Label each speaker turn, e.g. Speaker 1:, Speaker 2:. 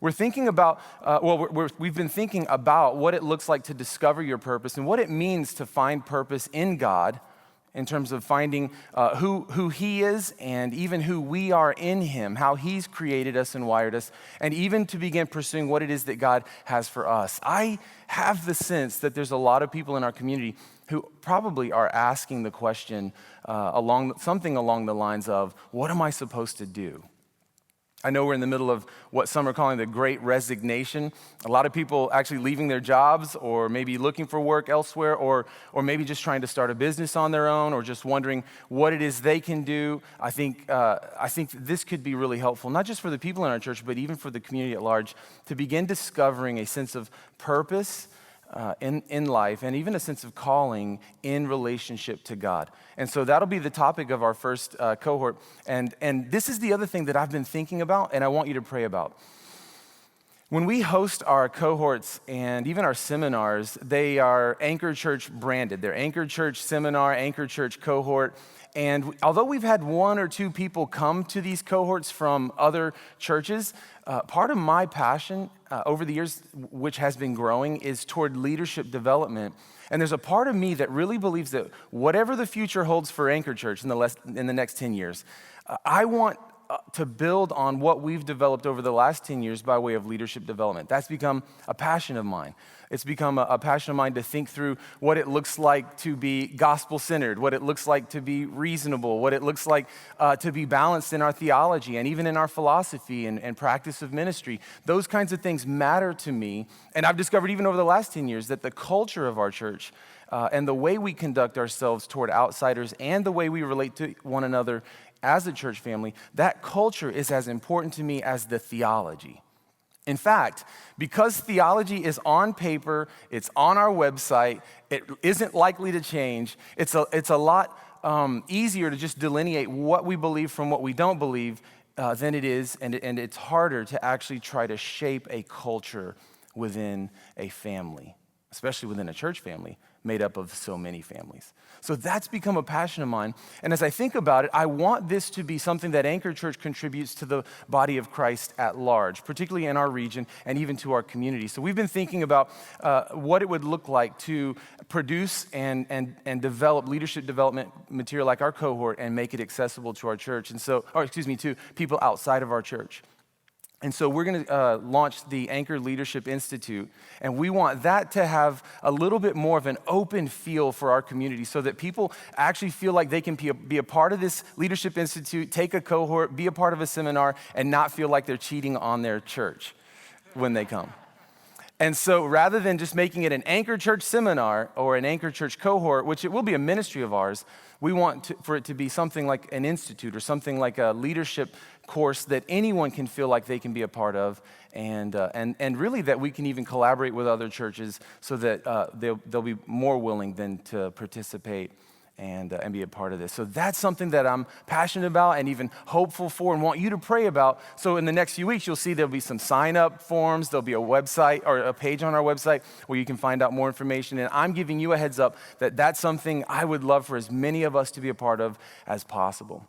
Speaker 1: We're thinking about, we've been thinking about what it looks like to discover your purpose and what it means to find purpose in God in terms of finding who he is and even who we are in him, how he's created us and wired us, and even to begin pursuing what it is that God has for us. I have the sense that there's a lot of people in our community who probably are asking the question something along the lines of, what am I supposed to do? I know we're in the middle of what some are calling the Great Resignation. A lot of people actually leaving their jobs or maybe looking for work elsewhere or maybe just trying to start a business on their own or just wondering what it is they can do. I think this could be really helpful, not just for the people in our church, but even for the community at large, to begin discovering a sense of purpose in life and even a sense of calling in relationship to God. And so that'll be the topic of our first cohort. And this is the other thing that I've been thinking about and I want you to pray about. When we host our cohorts and even our seminars, they are Anchor Church branded. They're Anchor Church Seminar, Anchor Church Cohort. And although we've had one or two people come to these cohorts from other churches, part of my passion over the years, which has been growing, is toward leadership development. And there's a part of me that really believes that whatever the future holds for Anchor Church in the next 10 years, I want to build on what we've developed over the last 10 years by way of leadership development. That's become a passion of mine. It's become a passion of mine to think through what it looks like to be gospel-centered, what it looks like to be reasonable, what it looks like to be balanced in our theology and even in our philosophy and practice of ministry. Those kinds of things matter to me. And I've discovered even over the last 10 years that the culture of our church and the way we conduct ourselves toward outsiders and the way we relate to one another as a church family, that culture is as important to me as the theology. In fact, because theology is on paper, it's on our website, it isn't likely to change, it's a lot easier to just delineate what we believe from what we don't believe than it is, and it's harder to actually try to shape a culture within a family, especially within a church family made up of so many families. So that's become a passion of mine. And as I think about it, I want this to be something that Anchor Church contributes to the body of Christ at large, particularly in our region and even to our community. So we've been thinking about what it would look like to produce and develop leadership development material like our cohort and make it accessible to our church. To people outside of our church. And so we're going to launch the Anchor Leadership Institute, and we want that to have a little bit more of an open feel for our community so that people actually feel like they can be a part of this Leadership Institute, take a cohort, be a part of a seminar, and not feel like they're cheating on their church when they come. And so rather than just making it an Anchor Church seminar or an Anchor Church cohort, which it will be a ministry of ours, we want for it to be something like an institute or something like a leadership course that anyone can feel like they can be a part of, and really that we can even collaborate with other churches so that they'll be more willing than to participate and be a part of this. So that's something that I'm passionate about and even hopeful for and want you to pray about. So in the next few weeks, you'll see there'll be some sign-up forms. There'll be a website or a page on our website where you can find out more information. And I'm giving you a heads up that that's something I would love for as many of us to be a part of as possible.